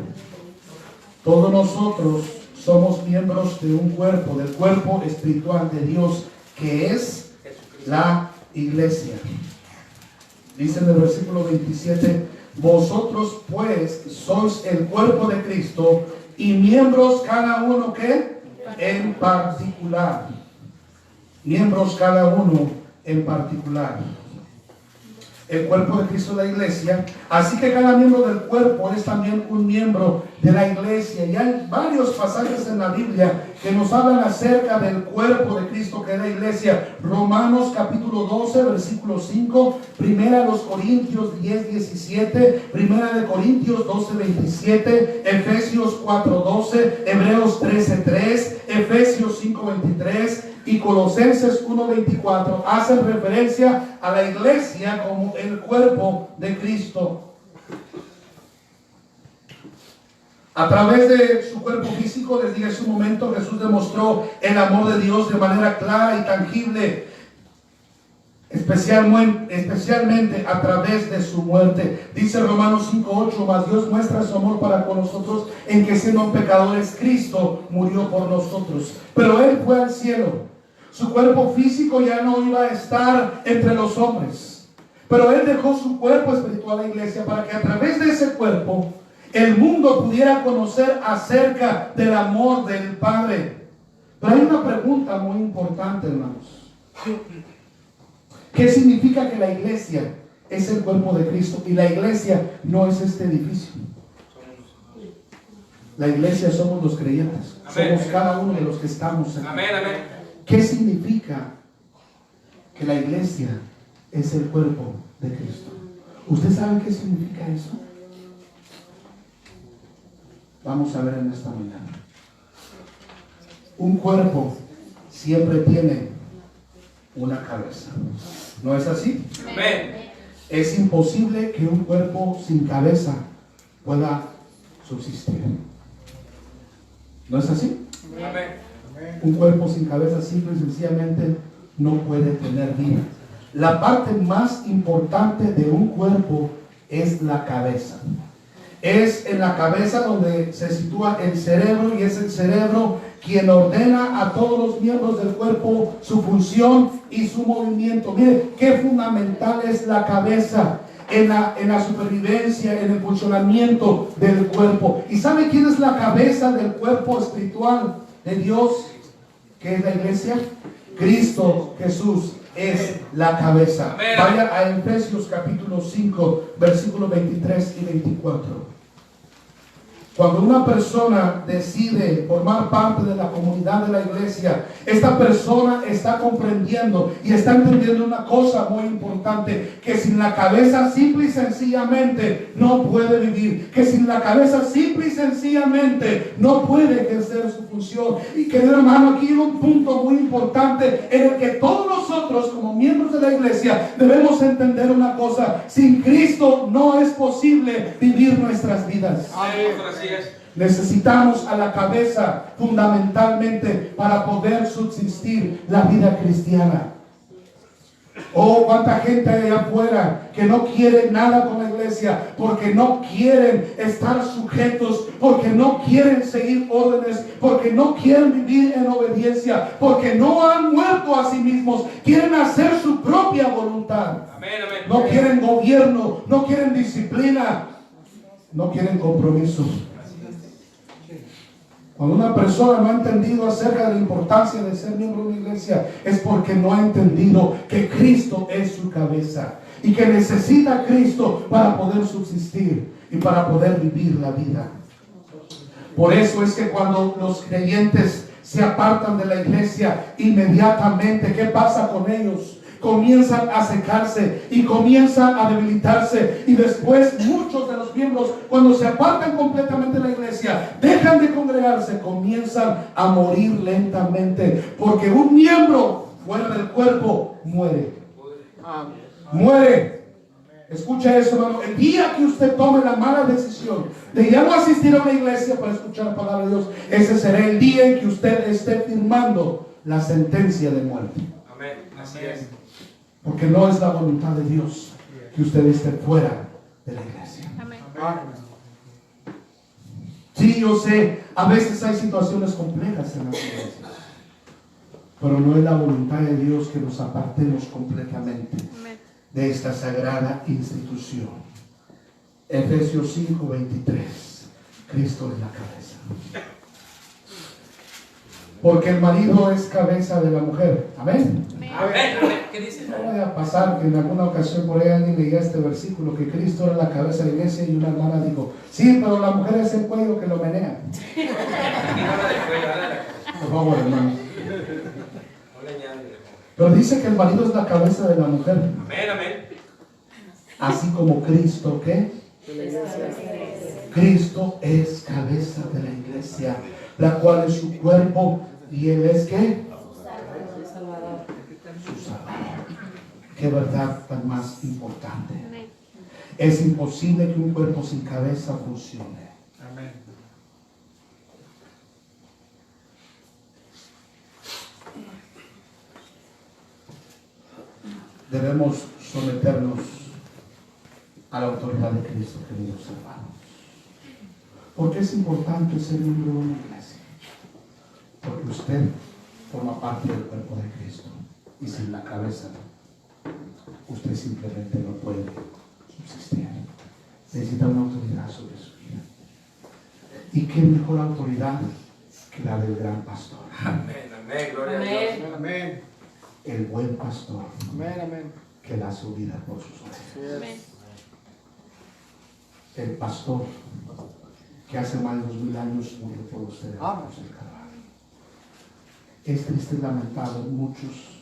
Todos nosotros somos miembros de un cuerpo, del cuerpo espiritual de Dios, que es la iglesia. Dice en el versículo 27, vosotros pues sois el cuerpo de Cristo y miembros cada uno que en particular. Miembros cada uno en particular. El cuerpo de Cristo es la iglesia, así que cada miembro del cuerpo es también un miembro de la iglesia. Y hay varios pasajes en la Biblia que nos hablan acerca del cuerpo de Cristo que es la iglesia. Romanos capítulo 12, versículo 5, 1 Corintios 10, 17, 1 Corintios 12, 27, Efesios 4, 12, Hebreos 13, 3, Efesios 5, 23 y Colosenses 1, 24 hacen referencia a la iglesia como el cuerpo de Cristo. A través de su cuerpo físico, les dije hace un momento, Jesús demostró el amor de Dios de manera clara y tangible, especialmente a través de su muerte. Dice Romanos 5:8, mas Dios muestra su amor para con nosotros en que siendo pecadores Cristo murió por nosotros. Pero Él fue al cielo. Su cuerpo físico ya no iba a estar entre los hombres, pero Él dejó su cuerpo espiritual a la iglesia para que a través de ese cuerpo el mundo pudiera conocer acerca del amor del Padre. Pero hay una pregunta muy importante, hermanos. ¿Qué significa que la iglesia es el cuerpo de Cristo y la iglesia no es este edificio? La iglesia somos los creyentes. Amén. Somos cada uno de los que estamos aquí. Amén, amén. ¿Qué significa que la iglesia es el cuerpo de Cristo? ¿Usted sabe qué significa eso? Vamos a ver en esta mañana. Un cuerpo siempre tiene una cabeza. ¿No es así? Amén. Es imposible que un cuerpo sin cabeza pueda subsistir. ¿No es así? Amén. Un cuerpo sin cabeza simple y sencillamente no puede tener vida. La parte más importante de un cuerpo es la cabeza. Es en la cabeza donde se sitúa el cerebro y es el cerebro quien ordena a todos los miembros del cuerpo su función y su movimiento. Mire, qué fundamental es la cabeza en la supervivencia, en el funcionamiento del cuerpo. ¿Y sabe quién es la cabeza del cuerpo espiritual de Dios, que es la iglesia? Cristo Jesús es la cabeza. Amén. Vaya a Efesios capítulo 5, versículos 23 y 24. Cuando una persona decide formar parte de la comunidad de la iglesia, esta persona está comprendiendo y está entendiendo una cosa muy importante, que sin la cabeza simple y sencillamente no puede vivir, que sin la cabeza simple y sencillamente no puede ejercer su función. Y querido hermano, aquí hay un punto muy importante en el que todos nosotros como miembros de la iglesia, debemos entender una cosa: sin Cristo no es posible vivir nuestras vidas. Amén, pastor, así es. Necesitamos a la cabeza fundamentalmente para poder subsistir la vida cristiana. Oh, cuánta gente hay allá afuera que no quiere nada con la iglesia, porque no quieren estar sujetos, porque no quieren seguir órdenes, porque no quieren vivir en obediencia, porque no han muerto a sí mismos, quieren hacer su propia voluntad. Amén, amén. No quieren gobierno, no quieren disciplina, no quieren compromiso. Cuando una persona no ha entendido acerca de la importancia de ser miembro de una iglesia, es porque no ha entendido que Cristo es su cabeza y que necesita a Cristo para poder subsistir y para poder vivir la vida. Por eso es que cuando los creyentes se apartan de la iglesia, inmediatamente, ¿qué pasa con ellos? Comienzan a secarse y comienzan a debilitarse, y después muchos de los miembros, cuando se apartan completamente de la iglesia, dejan de congregarse, comienzan a morir lentamente, porque un miembro fuera del cuerpo muere. Muere. Escucha eso, hermano. El día que usted tome la mala decisión de ya no asistir a una iglesia para escuchar la palabra de Dios, ese será el día en que usted esté firmando la sentencia de muerte. Amén, así es. Porque no es la voluntad de Dios que usted esté fuera de la iglesia. Amén. Sí, yo sé, a veces hay situaciones complejas en las iglesias, pero no es la voluntad de Dios que nos apartemos completamente de esta sagrada institución. Efesios 5:23. Cristo es la cabeza. Porque el marido es cabeza de la mujer. Amén. Amén, amén. ¿Qué dice? No vaya a pasar que en alguna ocasión por ahí alguien leía este versículo, que Cristo era la cabeza de la iglesia, y una hermana dijo: sí, pero la mujer es el cuello que lo menea. Aquí no habla de cuello, habla de la cabeza. Por favor, hermano. No le añade. Pero dice que el marido es la cabeza de la mujer. Amén, amén. Así como Cristo, ¿qué? Cristo es cabeza de la iglesia, la cual es su cuerpo, y Él es ¿qué? Su Salvador. Qué verdad tan más importante. Es imposible que un cuerpo sin cabeza funcione. Amén. Debemos someternos a la autoridad de Cristo, queridos hermanos. ¿Por qué es importante ser miembro de una iglesia? Porque usted forma parte del cuerpo de Cristo, y sin la cabeza usted simplemente no puede subsistir. Necesita una autoridad sobre su vida. ¿Y qué mejor autoridad que la del gran pastor? Amén, amén. Gloria a Dios. Amén. El buen pastor Amén. Amén. que da su vida por sus ovejas. Amén. El pastor que hace más de 2000 años murió por ustedes. Amén. Es triste y lamentable, muchos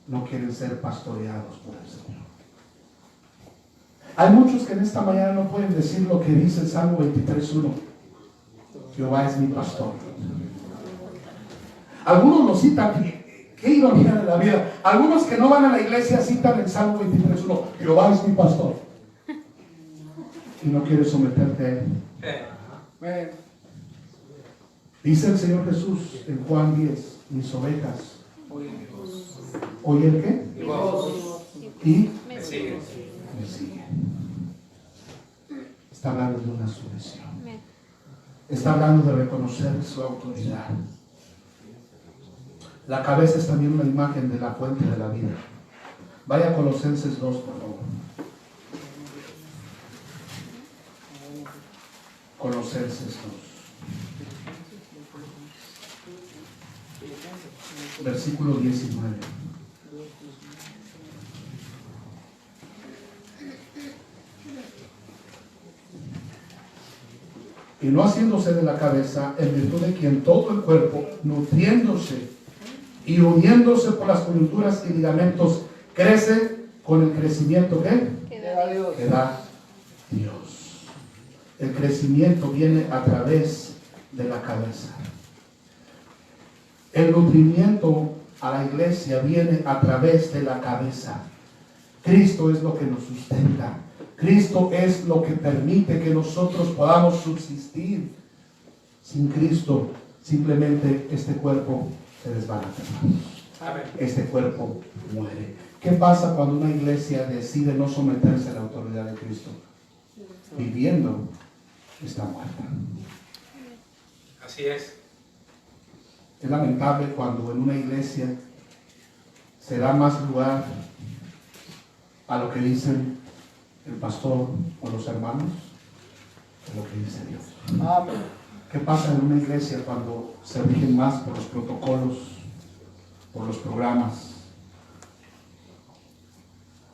no quieren ser pastoreados por el Señor. Hay muchos que en esta mañana no pueden decir lo que dice el Salmo 23:1. Jehová es mi pastor. Algunos lo citan, qué ironía de la vida. Algunos que no van a la iglesia citan el Salmo 23:1. Jehová es mi pastor. Y no quieres someterte a él. Amén. Dice el Señor Jesús en Juan 10: mis ovejas oyen qué, Y vos y me sigues. me siguen. Está hablando de una sumisión. Está hablando de reconocer su autoridad. La cabeza es también una imagen de la fuente de la vida. Vaya a Colosenses 2, por favor. Colosenses 2. Versículo 19. Y no haciéndose de la cabeza, en virtud de quien todo el cuerpo, nutriéndose y uniéndose por las coyunturas y ligamentos, crece con el crecimiento ¿qué? Que da Dios. El crecimiento viene a través de la cabeza. El nutrimiento a la iglesia viene a través de la cabeza. Cristo es lo que nos sustenta. Cristo es lo que permite que nosotros podamos subsistir. Sin Cristo, simplemente este cuerpo se desbarata. Este cuerpo muere. ¿Qué pasa cuando una iglesia decide no someterse a la autoridad de Cristo? Viviendo, está muerta. Así es. Es lamentable cuando en una iglesia se da más lugar a lo que dicen el pastor o los hermanos que lo que dice Dios. Amén. ¿Qué pasa en una iglesia cuando se rigen más por los protocolos, por los programas,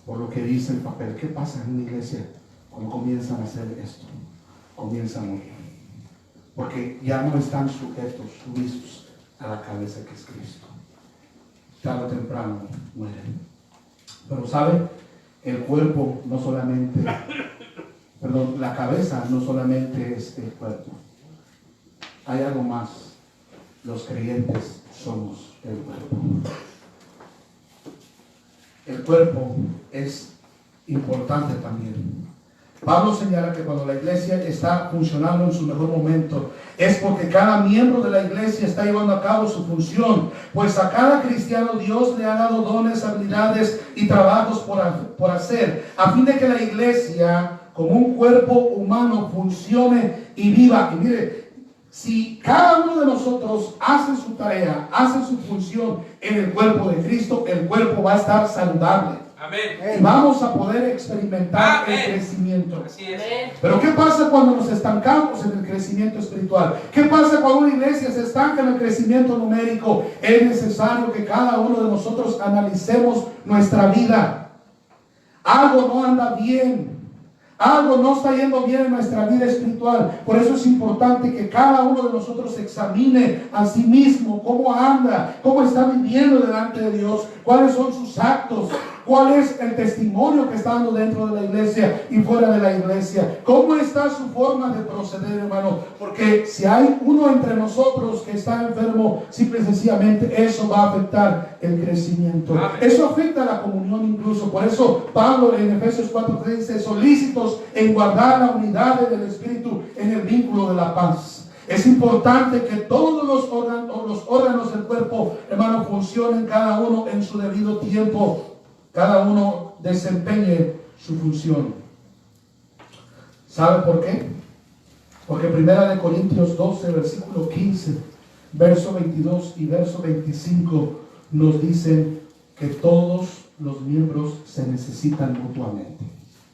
por lo que dice el papel? ¿Qué pasa en una iglesia cuando comienzan a hacer esto? Comienzan a morir. Porque ya no están sumisos a la cabeza que es Cristo. Tarde o temprano mueren. Pero ¿sabe? El cuerpo no solamente, la cabeza no solamente es el cuerpo. Hay algo más. Los creyentes somos el cuerpo. El cuerpo es importante también. Pablo señala que cuando la iglesia está funcionando en su mejor momento es porque cada miembro de la iglesia está llevando a cabo su función, pues a cada cristiano Dios le ha dado dones, habilidades y trabajos por hacer, a fin de que la iglesia como un cuerpo humano funcione y viva. Y mire, si cada uno de nosotros hace su tarea, hace su función en el cuerpo de Cristo, el cuerpo va a estar saludable. Amén. Y vamos a poder experimentar Amén. el crecimiento. Así es. Pero ¿qué pasa cuando nos estancamos en el crecimiento espiritual? ¿Qué pasa cuando una iglesia se estanca en el crecimiento numérico? Es necesario que cada uno de nosotros analicemos nuestra vida. Algo no anda bien. Algo no está yendo bien en nuestra vida espiritual. Por eso es importante que cada uno de nosotros examine a sí mismo cómo anda, cómo está viviendo delante de Dios, cuáles son sus actos, cuál es el testimonio que está dando dentro de la iglesia y fuera de la iglesia, cómo está su forma de proceder, hermano. Porque si hay uno entre nosotros que está enfermo, simple y sencillamente eso va a afectar el crecimiento. Amén. Eso afecta a la comunión incluso. Por eso Pablo en Efesios 4:3 dice: solícitos en guardar la unidad del Espíritu en el vínculo de la paz. Es importante que todos los órganos del cuerpo, hermano, funcionen cada uno en su debido tiempo. Cada uno desempeñe su función. ¿Sabe por qué? Porque 1 Corintios 12, versículo 15, verso 22 y verso 25 nos dicen que todos los miembros se necesitan mutuamente.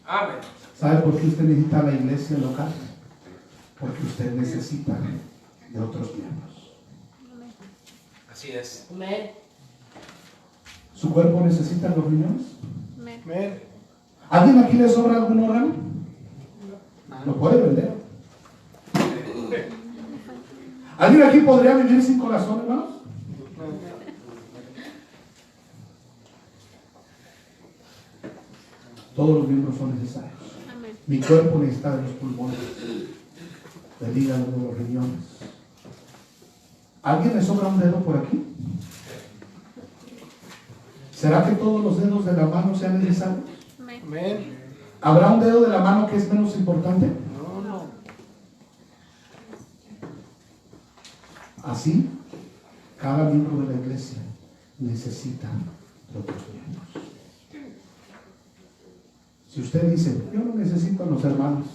Amén. ¿Sabe por qué usted necesita la iglesia local? Porque usted necesita de otros miembros. Así es. Amén. ¿Su cuerpo necesita los riñones? Amén. ¿Alguien aquí le sobra algún órgano? Lo puede vender. ¿Alguien aquí podría vivir sin corazón, hermanos? Todos los miembros son necesarios. Mi cuerpo necesita de los pulmones, del hígado, de los riñones. ¿Alguien le sobra un dedo por aquí? ¿Será que todos los dedos de la mano sean necesarios? Amén. ¿Habrá un dedo de la mano que es menos importante? No. Así, cada miembro de la iglesia necesita de otros miembros. Si usted dice: yo no necesito a los hermanos,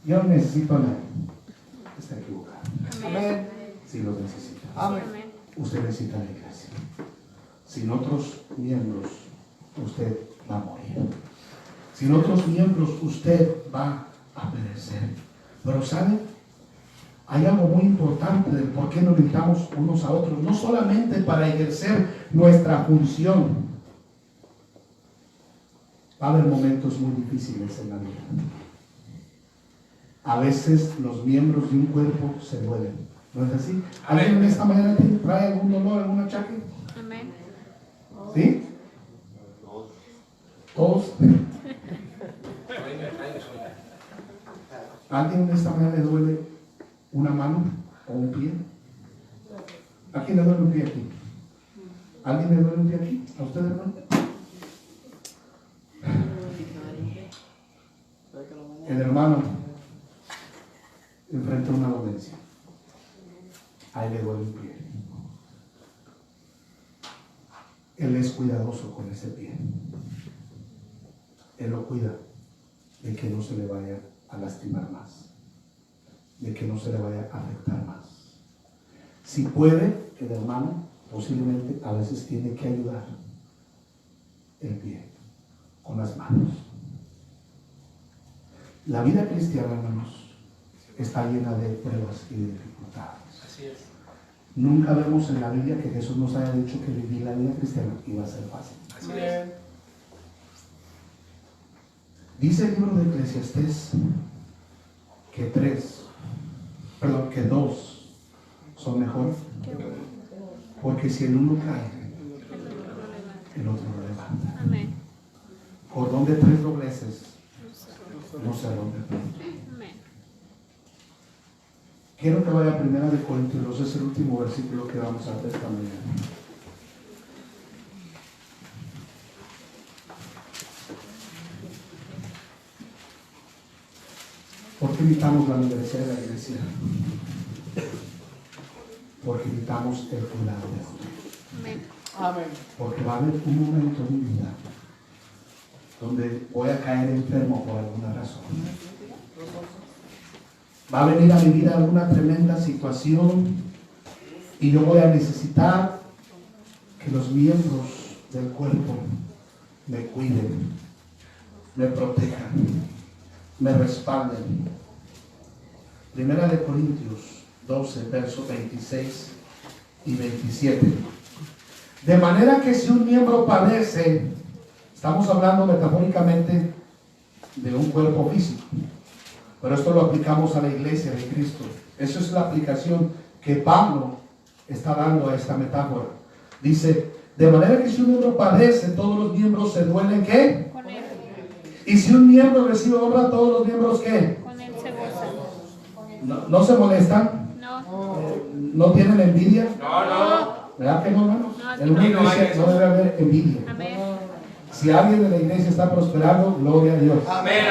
yo no necesito a nadie, está equivocado. Amén. Si los necesita. Amén. Usted necesita la iglesia. Sin otros miembros, usted va a morir. Sin otros miembros, usted va a perecer. Pero ¿sabe? Hay algo muy importante del por qué nos necesitamos unos a otros. No solamente para ejercer nuestra función. Va a haber momentos muy difíciles en la vida. A veces los miembros de un cuerpo se duelen. ¿No es así? ¿Alguien en esta mañana trae algún dolor, algún achaque? Amén. ¿Sí? ¿Todos? ¿Alguien en esta mañana le duele una mano o un pie? ¿A quién le duele un pie aquí? ¿Alguien me duele un pie aquí? ¿A usted, hermano? El hermano enfrenta una dolencia. Ahí le duele un pie. Él es cuidadoso con ese pie. Él lo cuida de que no se le vaya a lastimar más, de que no se le vaya a afectar más. Si puede, el hermano posiblemente a veces tiene que ayudar el pie con las manos. La vida cristiana, hermanos, está llena de pruebas y de dificultades. Así es. Nunca vemos en la Biblia que Jesús nos haya dicho que vivir la vida cristiana iba a ser fácil. Así es. Dice el libro de Eclesiastés que dos son mejor, porque si el uno cae, el otro lo levanta. Amén. Cordón de 3 dobleces no se rompe pronto. Amén. Quiero que vaya a 1 Corintios 2, es el último versículo que vamos a ver esta mañana. ¿Por qué necesitamos la membresía de la iglesia? Porque necesitamos el cuidado de Dios. Amén. Amén. Porque va a haber un momento en mi vida donde voy a caer enfermo por alguna razón. Va a venir a mi vida alguna tremenda situación y yo voy a necesitar que los miembros del cuerpo me cuiden, me protejan, me respalden. 1 Corintios 12, versos 26 y 27. De manera que si un miembro padece, estamos hablando metafóricamente de un cuerpo físico, pero esto lo aplicamos a la iglesia de Cristo. Esa es la aplicación que Pablo está dando a esta metáfora. Dice, de manera que si un miembro padece, todos los miembros se duelen, ¿qué? Con él. Y si un miembro recibe honra, todos los miembros, ¿qué? Con él se goza. ¿No se molestan? No. ¿No tienen envidia? No. ¿Verdad que no, hermanos? No, En una aquí no hay iglesia eso. no debe haber envidia. Amén. Si alguien de la iglesia está prosperando, gloria a Dios. Amén.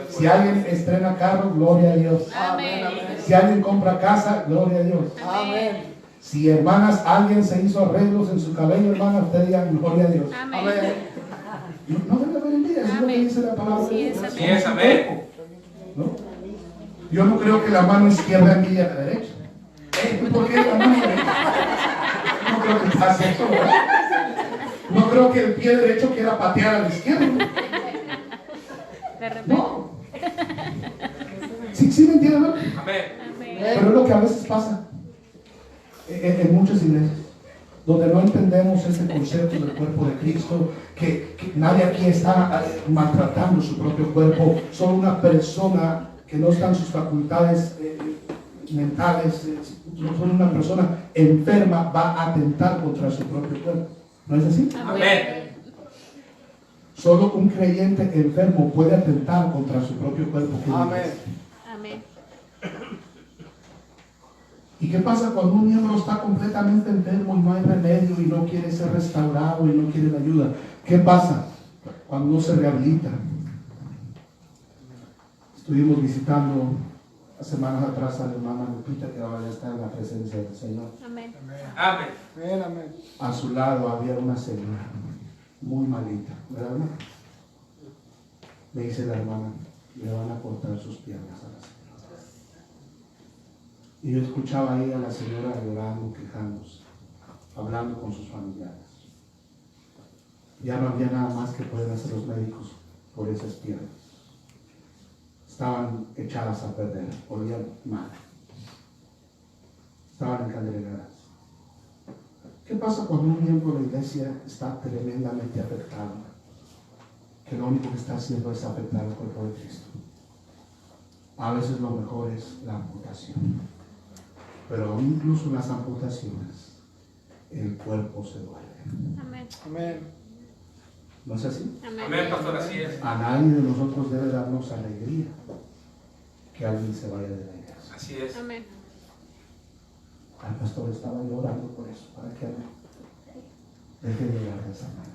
Si alguien estrena carro, gloria a Dios. Amén. Si alguien compra casa, gloria a Dios. Amén. Si, hermanas, alguien se hizo arreglos en su cabello, hermana, usted diga gloria a Dios. Amén. No debe haber envidia, es lo que Amén. dice la palabra de Sí, Dios. es Así es, amén. ¿No? Yo no creo que la mano izquierda envidia a la derecha. ¿Por qué la mano derecha? No creo que pase eso, ¿verdad? No creo que el pie derecho quiera patear al izquierdo. De repente. No. Sí me entienden, ¿no? Amén. Amén. Pero es lo que a veces pasa en muchas iglesias, donde no entendemos este concepto del cuerpo de Cristo, que nadie aquí está maltratando su propio cuerpo, solo una persona que no están sus facultades mentales, solo una persona enferma va a atentar contra su propio cuerpo. ¿No es así? Amén. Solo un creyente enfermo puede atentar contra su propio cuerpo. Amén. Amén. ¿Y qué pasa cuando un miembro está completamente enfermo y no hay remedio y no quiere ser restaurado y no quiere la ayuda? ¿Qué pasa cuando no se rehabilita? Estuvimos visitando las semanas atrás a la hermana Lupita, que ahora ya está en la presencia del Señor. Amén. Amén. Amén. A su lado había una señora muy malita, ¿verdad? Me dice la hermana, le van a cortar sus piernas a la señora. Y yo escuchaba ahí a la señora llorando, quejándose, hablando con sus familiares. Ya no había nada más que pueden hacer los médicos por esas piernas. Estaban echadas a perder, olían mal. Estaban encandeladas. ¿Qué pasa cuando un miembro de la iglesia está tremendamente afectado? Que lo único que está haciendo es afectar al cuerpo de Cristo. A veces lo mejor es la amputación. Pero incluso en las amputaciones, el cuerpo se duele. Amén. Amén. ¿No es así? Amén, pastor, así es. A nadie de nosotros debe darnos alegría que alguien se vaya de la iglesia. Así es. Amén. El pastor estaba llorando por eso, para que Deje de orar de esa manera.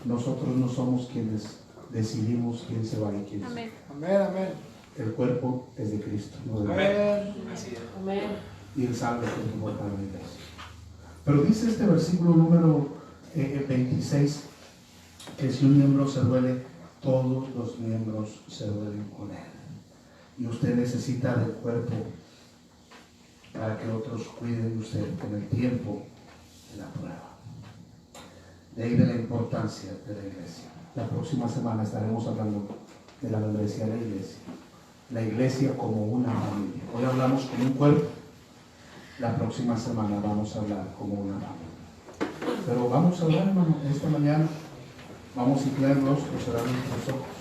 Nosotros no somos quienes decidimos quién se va y quién se va. Amén. Amén, amén. El cuerpo es de Cristo, no de Amén. Así es. Amén. y Él sabe que tomó para la iglesia. Pero dice este versículo número 26 que si un miembro se duele, todos los miembros se duelen con él. Y usted necesita del cuerpo para que otros cuiden de usted con el tiempo de la prueba. De ahí de la importancia de la iglesia. La próxima semana estaremos hablando de la membresía de la iglesia. La iglesia como una familia. Hoy hablamos como un cuerpo. La próxima semana vamos a hablar como una familia. Pero vamos a hablar, hermano, esta mañana. Vamos a inclinar nuestros ojos, cerrar nuestros ojos.